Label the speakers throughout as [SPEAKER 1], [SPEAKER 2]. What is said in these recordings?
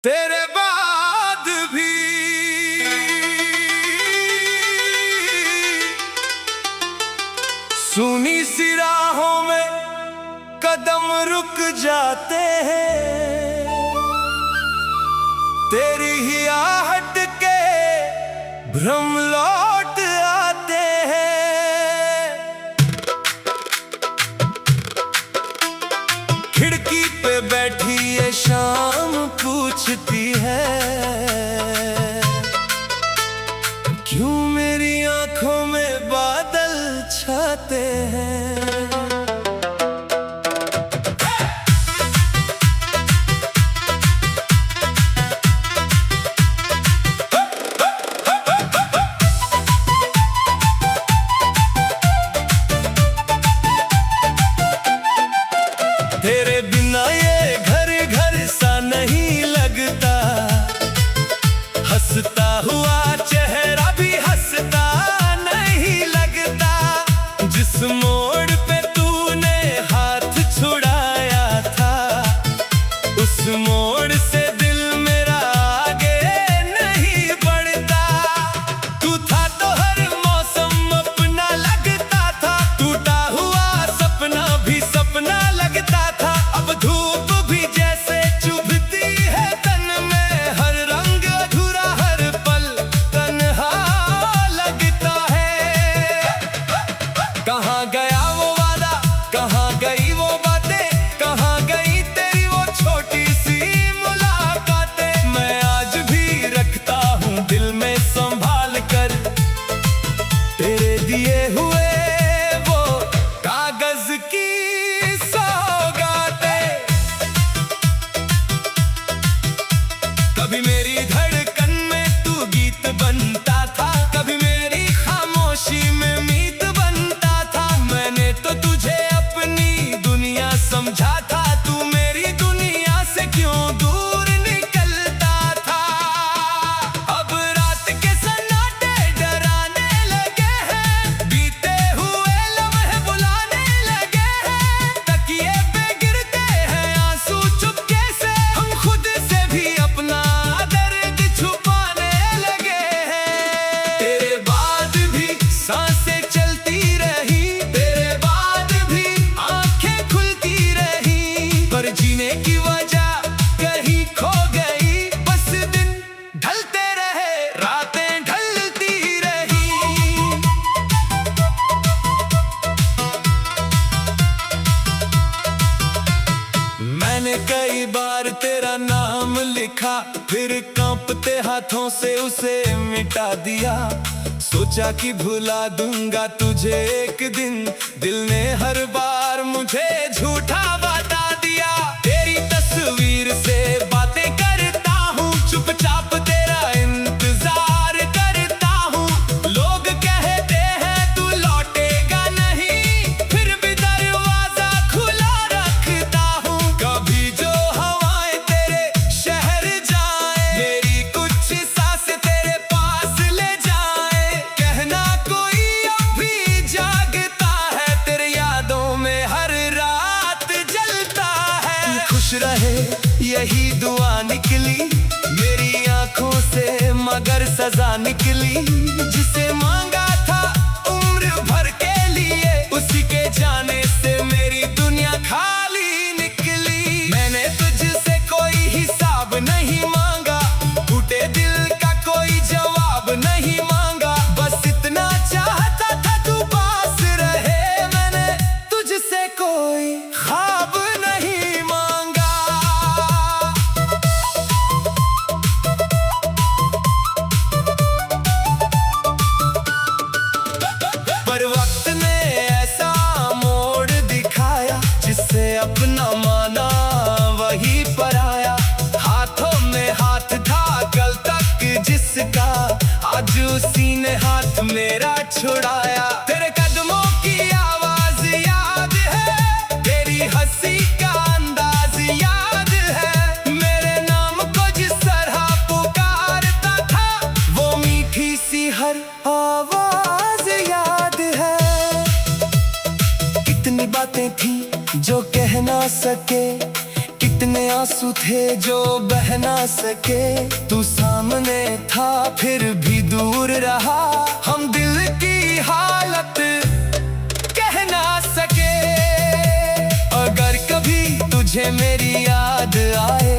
[SPEAKER 1] तेरे बाद भी सुनी सी राहों में कदम रुक जाते हैं। तेरी ही आहट के भ्रम लौट आते हैं। खिड़की पे बैठी ये शाम पूछती है, क्यों मेरी आंखों में बादल छाते हैं। तेरे बिना ये घर घर सा नहीं लगता, हंसता हुआ चेहरा भी हंसता नहीं लगता। जिस मोड़ पे तूने हाथ छुड़ाया था, उस मोड़ से दिल मेरा आगे नहीं बढ़ता। तू था तो हर मौसम अपना लगता था, टूटा हुआ सपना भी सपना लगता था। अब धूप भी जैसे चुभती है तन में, हर रंग अधूरा हर पल तन्हा लगता है। कहाँ गया वो वादा, कहाँ गई वो बातें, कहाँ गई तेरी वो छोटी सी मुलाकातें। मैं आज भी रखता हूँ दिल में संभाल कर तेरे दिए हुए वो कागज की सौगातें। कभी मेरी धड़कन में तू गीत बनता था, कभी मेरी खामोशी में मीत बनता था। मैंने तो तुझे अपनी दुनिया समझा था, तू मेरी दुनिया से क्यों दूर निकलता था। अब रात के सन्नाटे डराने लगे हैं, बीते हुए लम्हे बुलाने लगे हैं। तकिए पे गिरते हैं आंसू चुपके से, हम खुद से भी अपना दर्द छुपाने लगे हैं। तेरे बाद भी सांसें चलती रही, तेरे बाद भी आंखें खुलती रही, पर जीने की वजह कहीं खो गई। बस दिन ढलते रहे, रातें ढलती रही। मैंने कई बार तेरा नाम लिखा, फिर कांपते हाथों से उसे मिटा दिया। सोचा कि भुला दूंगा तुझे एक दिन, दिल ने हर बार मुझे झूठा बता दिया। तेरी तस्वीर से बातें करता हूँ, चुपचाप तेरा इंतजार करता हूँ। लोग कहते हैं तू लौटेगा नहीं, फिर भी दरवाजा खुला रखता हूँ। कभी जो हवाएं तेरे शहर जाए, मेरी कुछ सांसें तेरे पास ले जाए। कहना कोई अब भी जागता है, तेरे यादों में हर रात जलता है। तू खुश रहे यही दुआ निकली मेरी आंखों से, मगर सजा निकली। जिसे मांगा था उम्र भर के लिए, उसी के जाने से मेरी दुनिया खाली निकली। मैंने तुझसे कोई हिसाब नहीं मांगा, टूटे दिल का कोई जवाब नहीं मांगा। बस इतना चाहता था तू पास रहे, मैंने तुझसे कोई ख्वाब नहीं मांगा। पर वक्त ने ऐसा मोड़ दिखाया, जिससे अपना माना वही पराया। हाथों में हाथ था कल तक जिसका, आज उसी ने हाथ मेरा छुड़ाया। तेरे कदमों की आवाज याद है, तेरी हंसी का अंदाज याद है। मेरे नाम को जिस तरह पुकारता था, वो मीठी सी हर आवाज याद है। कितनी बातें थी जो कह ना सके, कितने आंसू थे जो बह ना सके, तू सामने था फिर भी दूर रहा। हम दिल की हालत कह ना सके। अगर कभी तुझे मेरी याद आए,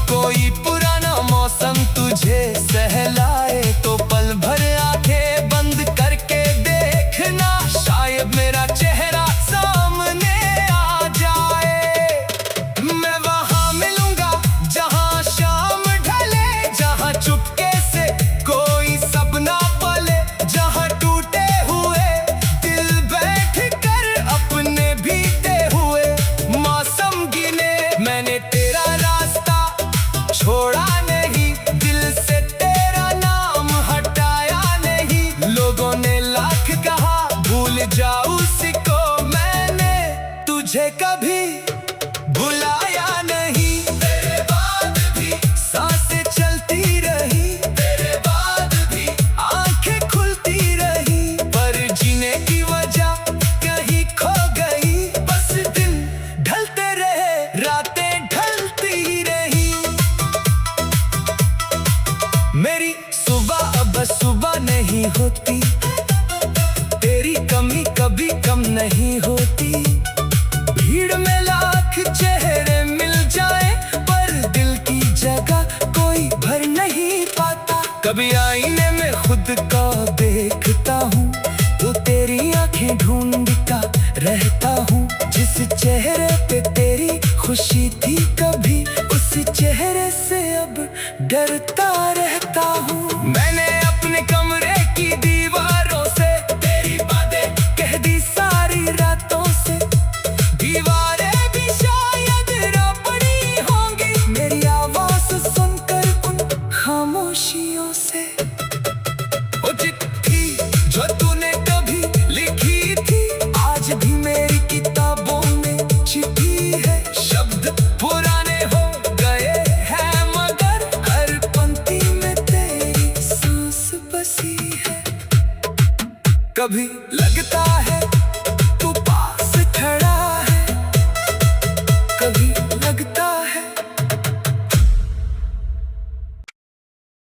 [SPEAKER 1] कोई पुराना मौसम तुझे सहलाए, तो पल भर आंखें बंद करके देखना, शायद मेरा चेहरा सामने आ जाए। मैं वहां मिलूंगा जहां शाम ढले, जहां चुपके से कोई सपना पले, जहां टूटे हुए दिल बैठ कर अपने बीते हुए मौसम गिने। मैंने तेरा रास्ता छोड़ा नहीं, दिल से तेरा नाम हटाया नहीं। लोगों ने लाख कहा भूल जाऊं उसी को, मैंने तुझे कभी भुलाया नहीं। तेरे बाद भी सांसें चलती रही, तेरे बाद भी आंखें खुलती रही, पर जीने की वजह कहीं खो गई। बस दिन ढलते रहे, रातें ढलती रही। मेरी सुबह अब सुबह नहीं होती, तेरी कमी कभी कम नहीं होती। भीड़ में लाख चेहरे मिल जाए, पर दिल की जगह कोई भर नहीं पाता। कभी आईने में खुद को देखता हूँ, तो तेरी आंखें ढूंढता रहता हूँ। जिस चेहरे पे तेरी खुशी थी कभी, उस चेहरे से अब डरता रहता हूँ। मैंने अपने कमरे की दीवारों से तेरी बातें कह दी सारी रातों से। दीवारें भी शायद रो पड़ी होंगी मेरी आवाज सुनकर उन खामोशियों से। वो चिट्ठी जो तूने कभी लिखी थी, आज भी मेरी किताबों में छिपी है। शब्द पुराने हो गए हैं, मगर हर पंक्ति में तेरी सांस बसी है। कभी लगता है तू पास खड़ा है, कभी लगता है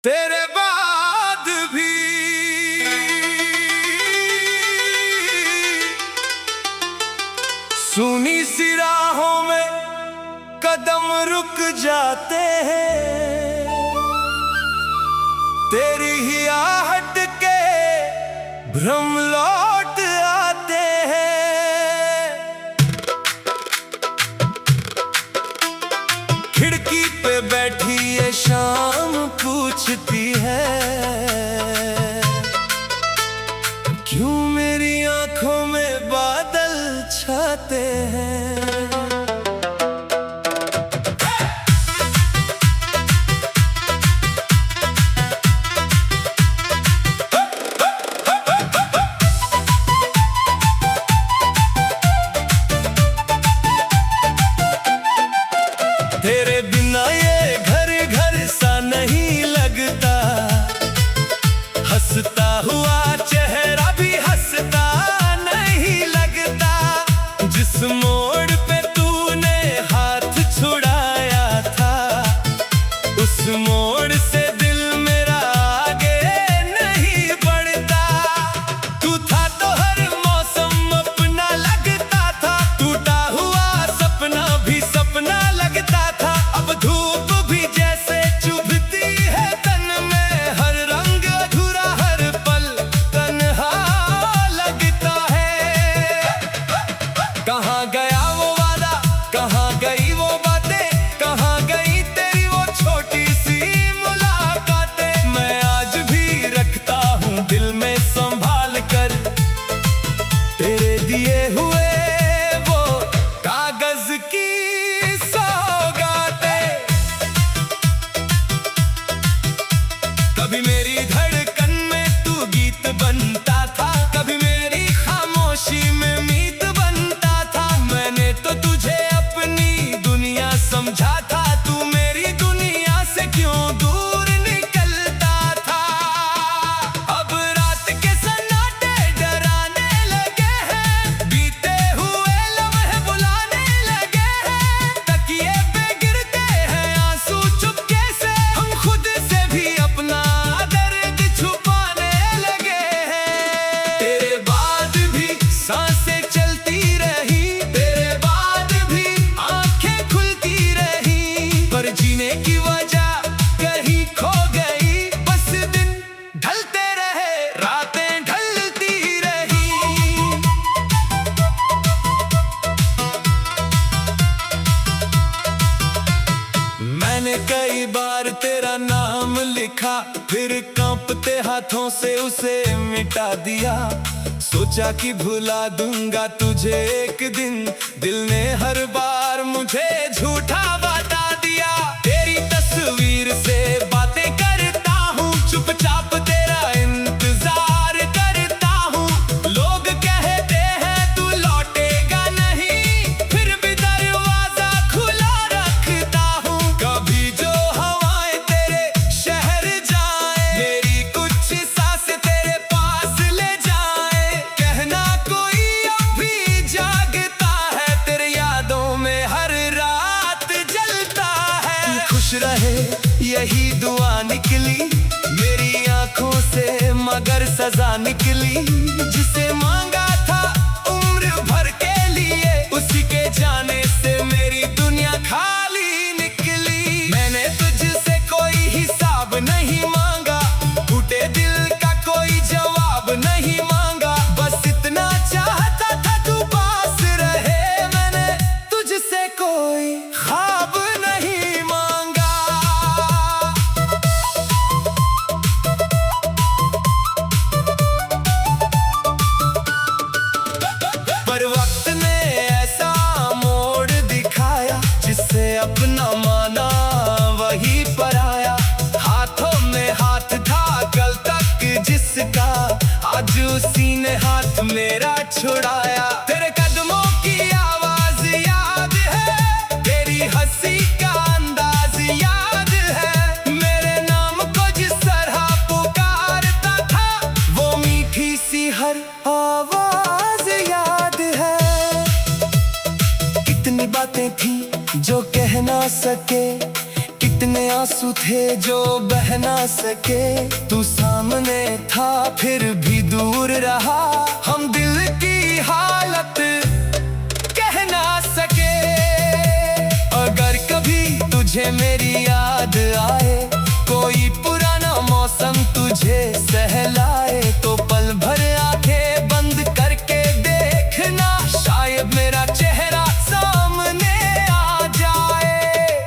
[SPEAKER 1] तेरे बाद भी सुनी सी राहों में कदम रुक जाते हैं। तेरी ही आहट के भ्रम लौट आते हैं। खिड़की पे बैठी ये शाम पूछती है, क्यों मेरी आंखों में बादल छाते हैं। तेरे बिना ये घर घर सा नहीं लगता, हंसता हुआ चेहरा भी हंसता नहीं लगता। जिस मोड़ पे तूने हाथ छुड़ाया था, उस मोड़ से दिल मेरा आगे नहीं बढ़ता। तू था तो हर मौसम अपना लगता था, टूटा हुआ सपना भी सपना लगता था। अब धूप भी जैसे चुभती है तन में, हर रंग अधूरा हर पल तन्हा लगता है। कहाँ गया वो वादा, कहाँ गई वो बातें, कहाँ गई तेरी वो छोटी सी जीने की वजह कहीं खो गई। बस दिन ढलते रहे, रातें ढलती रही। मैंने कई बार तेरा नाम लिखा, फिर कांपते हाथों से उसे मिटा दिया। सोचा कि भुला दूंगा तुझे एक दिन, दिल ने हर बार मुझे झूठा बता दिया। तेरी तस्वीर से बातें करता हूँ, चुपचाप तेरा इंतजार करता हूँ। लोग कहते हैं तू लौटेगा नहीं, फिर भी दरवाजा खुला रखता हूँ। कभी जो हवाएं तेरे शहर जाए, मेरी कुछ सांसें तेरे पास ले जाए। कहना कोई अभी जागता है, तेरे यादों में हर रात जलता है। खुश रहे यही दुआ निकली मेरी आंखों से, मगर सजा निकली। जिसे मांगा था उम्र भर के लिए, उसी के जाने से मेरी दुनिया खाली निकली। मैंने तुझसे कोई हिसाब नहीं मांगा, टूटे दिल का कोई जवाब नहीं मांगा। बस इतना चाहता था तू पास रहे, मैंने तुझसे कोई ख्वाब नहीं मांगा। पर वक्त ने ऐसा मोड़ दिखाया, जिससे अपना माना वही पराया। हाथों में हाथ था कल तक जिसका, आज उसी ने हाथ मेरा छुड़ाया। तेरे कदमों की आवाज याद है, तेरी हंसी का अंदाज याद है। मेरे नाम को जिस तरह पुकारता था, वो मीठी सी हर आवाज याद है। कितनी बातें थी जो कह ना सके, कितने आंसू थे जो बह ना सके। तू सामने था फिर भी दूर रहा, हम दिल की हालत कह ना सके। अगर कभी तुझे मेरी याद आए, कोई पुराना मौसम तुझे सहलाए, तो पल भर आंखें बंद करके देखना, शायद मेरा चेहरा सामने आ जाए।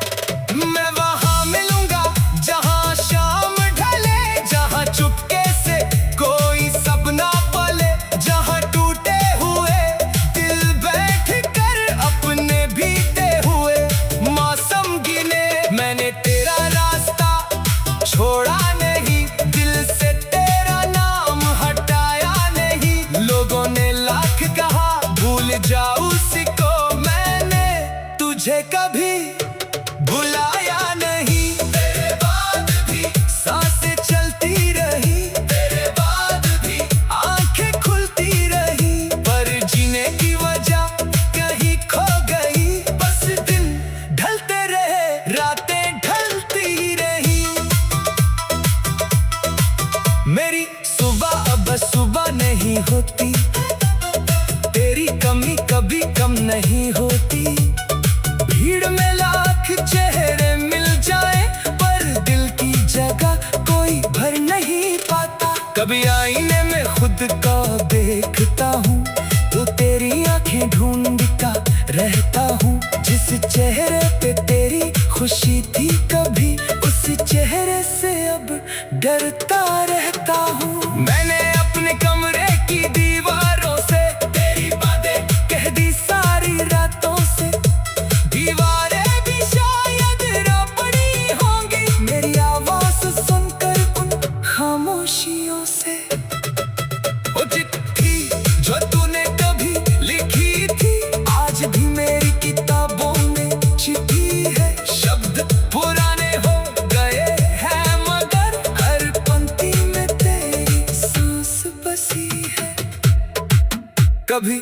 [SPEAKER 1] मैं वहां मिलूंगा जहां शाम ढले, जहां चुपके से कोई सपना पले, जहां टूटे हुए दिल बैठ कर अपने बीते हुए मौसम गिने। मैंने तेरा रास्ता छोड़ा नहीं, दिल से तेरा नाम हटाया नहीं। लोगों ने लाख कहा भूल जाऊं सिको, मैंने तुझे कभी भुलाया नहीं। तेरे बाद भी सांसें चलती रही, तेरे बाद भी आंखें खुलती रही। पर जीने की वजह कहीं खो गई। बस दिन ढलते रहे, रातें ढलती रही। मेरी सुबह अब सुबह नहीं होती, तेरी कमी कभी कम नहीं होती। भीड़ में लाख चेहरे मिल जाए, पर दिल की जगह कोई भर नहीं पाता। कभी आईने में खुद को देखता हूँ, तो तेरी आंखें ढूंढता रहता हूँ। जिस चेहरे पे तेरी खुशी थी कभी, उस चेहरे से अब डरता रहता हूँ। मैंने अपने कमरे की दीवारों से तेरी बातें कह दी सारी रातों से। दीवारें भी शायद रो पड़ी होंगी, मेरी आवाज सुनकर उन खामोशियों से। वो चिट्ठी जो तूने कभी लिखी थी, आज भी मेरी किताबों में छिपी है। शब्द पुराने हो गए हैं, मगर हर पंक्ति में तेरी सांस बसी है। कभी